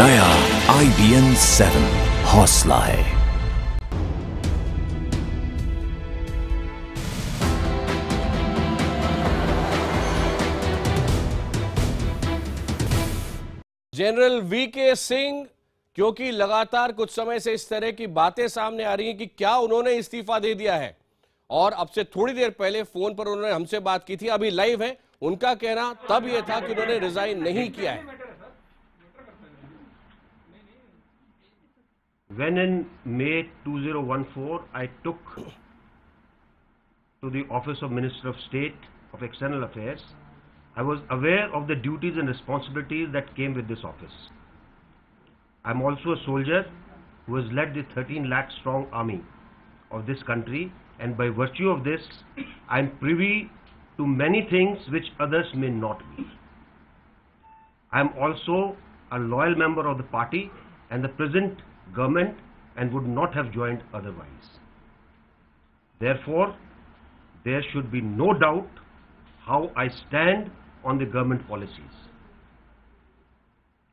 नया IBN 7 हौसला है। जनरल वीके सिंह, क्योंकि लगातार कुछ समय से इस तरह की बातें सामने आ रही हैं कि क्या उन्होंने इस्तीफा दे दिया है, और अब से थोड़ी देर पहले फोन पर उन्होंने हमसे बात की थी, अभी लाइव है। उनका कहना तब यह था कि उन्होंने रिजाइन नहीं किया है। When in May 2014 I took to the office of Minister of State of External Affairs, I was aware of the duties and responsibilities that came with this office. I am also a soldier who has led the 13 lakh strong army of this country, and by virtue of this I am privy to many things which others may not be. I am also a loyal member of the party and the present government, and would not have joined otherwise. Therefore, there should be no doubt how I stand on the government policies.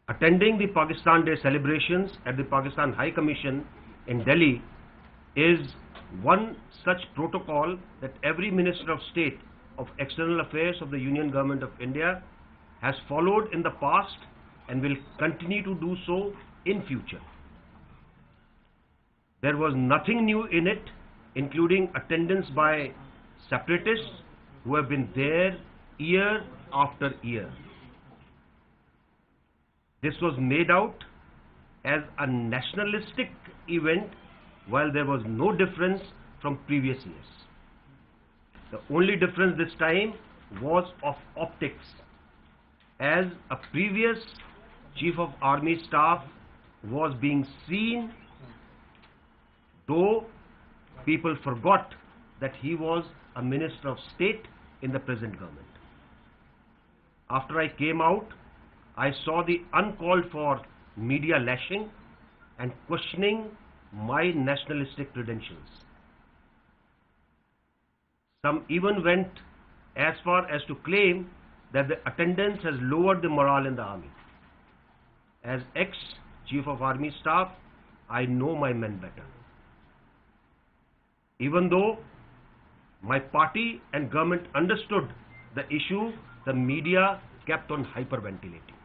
Attending the Pakistan Day celebrations at the Pakistan High Commission in Delhi is one such protocol that every Minister of State of External Affairs of the Union Government of India has followed in the past and will continue to do so in future. There was nothing new in it, including attendance by separatists who have been there year after year. This was made out as a nationalistic event, while there was no difference from previous years. The only difference this time was of optics, as a previous Chief of Army Staff was being seen, though people forgot that he was a Minister of State in the present government. After I came out, I saw the uncalled for media lashing and questioning my nationalistic credentials. Some even went as far as to claim that the attendance has lowered the morale in the army. As ex-Chief of Army Staff, I know my men better. Even though my party and government understood the issue, the media kept on hyperventilating.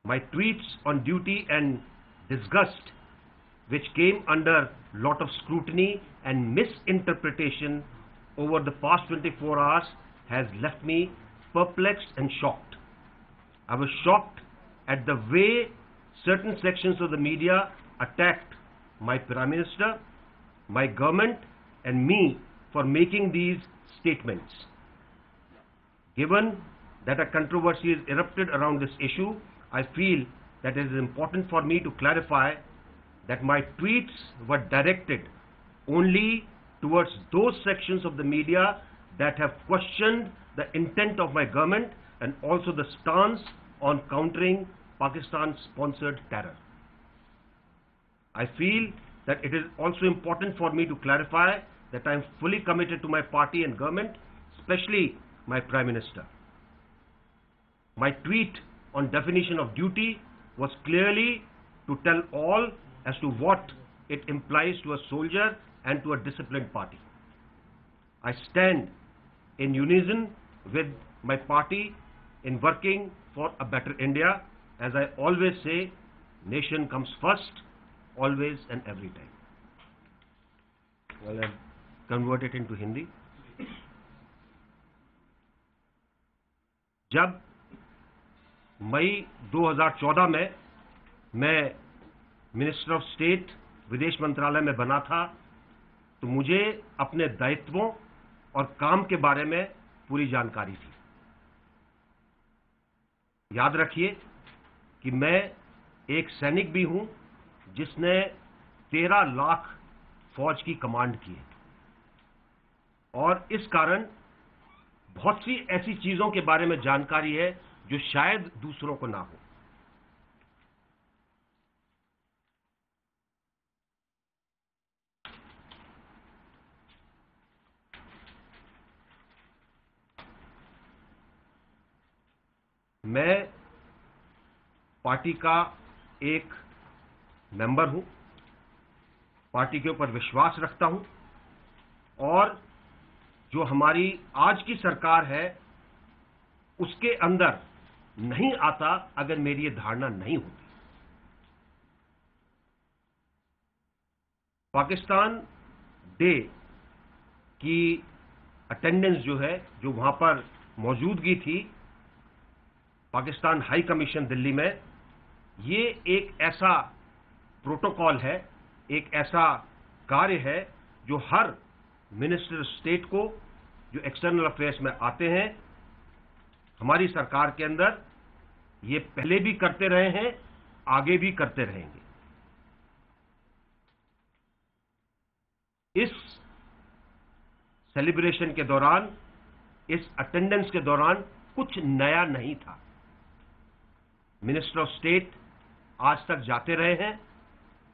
My tweets on duty and disgust, which came under lot of scrutiny and misinterpretation over the past 24 hours, has left me perplexed and shocked. I was shocked at the way certain sections of the media attacked my Prime Minister, my government and me for making these statements. Given that a controversy is erupted around this issue, I feel that it is important for me to clarify that my tweets were directed only towards those sections of the media that have questioned the intent of my government and also the stance on countering Pakistan-sponsored terror. I feel that it is also important for me to clarify that I am fully committed to my party and government, especially my Prime Minister. My tweet on definition of duty was clearly to tell all as to what it implies to a soldier and to a disciplined party. I stand in unison with my party in working for a better India. As I always say, nation comes first, always and every time. Well, I've converted into Hindi. जब मई 2014 में मैं minister of state विदेश मंत्रालय में बना था, तो मुझे अपने दायित्वों और काम के बारे में पूरी जानकारी थी। याद रखिए कि मैं एक सैनिक भी हूं जिसने 13 लाख फौज की कमांड की है, और इस कारण बहुत सी ऐसी चीजों के बारे में जानकारी है जो शायद दूसरों को ना हो। मैं पार्टी का एक मेंबर हूं, पार्टी के ऊपर विश्वास रखता हूं और जो हमारी आज की सरकार है उसके अंदर नहीं आता अगर मेरी ये धारणा नहीं होती। पाकिस्तान डे की अटेंडेंस जो है, जो वहां पर मौजूदगी थी पाकिस्तान हाई कमीशन दिल्ली में, ये एक ऐसा प्रोटोकॉल है, एक ऐसा कार्य है जो हर मिनिस्टर स्टेट को जो एक्सटर्नल अफेयर्स में आते हैं हमारी सरकार के अंदर, ये पहले भी करते रहे हैं, आगे भी करते रहेंगे। इस सेलिब्रेशन के दौरान, इस अटेंडेंस के दौरान कुछ नया नहीं था। मिनिस्टर ऑफ स्टेट आज तक जाते रहे हैं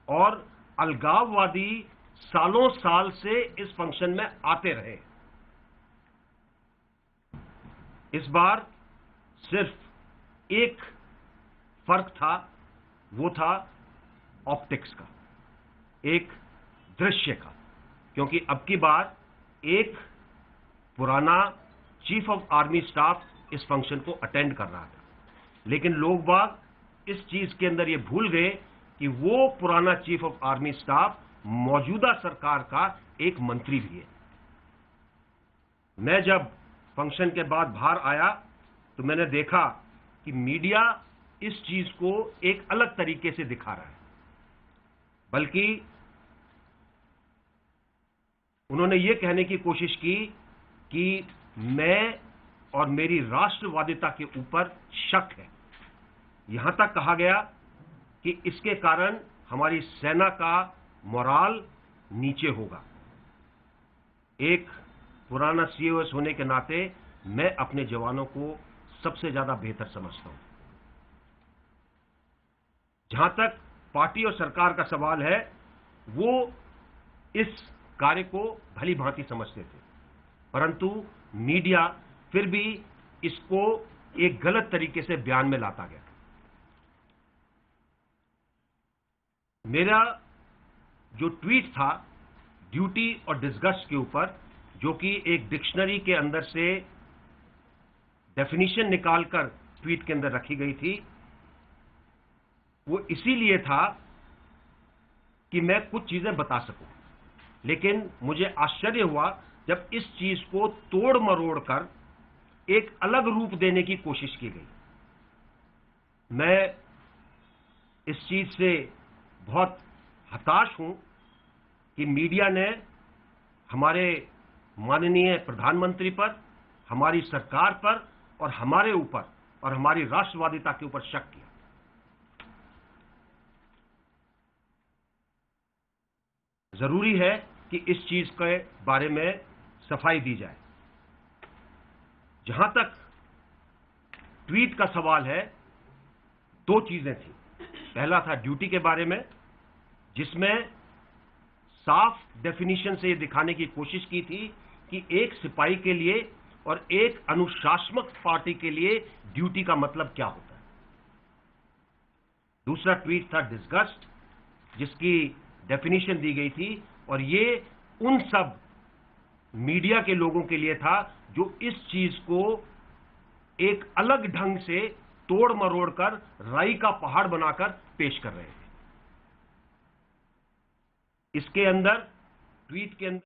और अलगाववादी सालों साल से इस फंक्शन में आते रहे। इस बार सिर्फ एक फर्क था, वो था ऑप्टिक्स का, एक दृश्य का, क्योंकि अब की बार एक पुराना चीफ ऑफ आर्मी स्टाफ इस फंक्शन को अटेंड कर रहा था, लेकिन लोग बाग इस चीज के अंदर ये भूल गए कि वो पुराना चीफ ऑफ आर्मी स्टाफ मौजूदा सरकार का एक मंत्री भी है। मैं जब फंक्शन के बाद बाहर आया तो मैंने देखा कि मीडिया इस चीज को एक अलग तरीके से दिखा रहा है, बल्कि उन्होंने ये कहने की कोशिश की कि मैं और मेरी राष्ट्रवादिता के ऊपर शक है। यहां तक कहा गया कि इसके कारण हमारी सेना का मोराल नीचे होगा। एक पुराना सीओएस होने के नाते मैं अपने जवानों को सबसे ज्यादा बेहतर समझता हूं। जहां तक पार्टी और सरकार का सवाल है, वो इस कार्य को भली भांति समझते थे, परंतु मीडिया फिर भी इसको एक गलत तरीके से बयान में लाता गया। मेरा जो ट्वीट था ड्यूटी और डिसगस्ट के ऊपर, जो कि एक डिक्शनरी के अंदर से डेफिनेशन निकालकर ट्वीट के अंदर रखी गई थी, वो इसीलिए था कि मैं कुछ चीजें बता सकूं, लेकिन मुझे आश्चर्य हुआ जब इस चीज को तोड़ मरोड़ कर एक अलग रूप देने की कोशिश की गई। मैं इस चीज से बहुत हताश हूं कि मीडिया ने हमारे माननीय प्रधानमंत्री पर, हमारी सरकार पर और हमारे ऊपर और हमारी राष्ट्रवादिता के ऊपर शक किया। जरूरी है कि इस चीज के बारे में सफाई दी जाए। जहां तक ट्वीट का सवाल है, दो चीजें थी। पहला था ड्यूटी के बारे में, जिसमें साफ डेफिनेशन से यह दिखाने की कोशिश की थी कि एक सिपाही के लिए और एक अनुशासनात्मक पार्टी के लिए ड्यूटी का मतलब क्या होता है। दूसरा ट्वीट था डिसगस्ट, जिसकी डेफिनेशन दी गई थी, और ये उन सब मीडिया के लोगों के लिए था जो इस चीज को एक अलग ढंग से तोड़ मरोड़ कर राई का पहाड़ बनाकर पेश कर रहे थे। इसके अंदर, ट्वीट के अंदर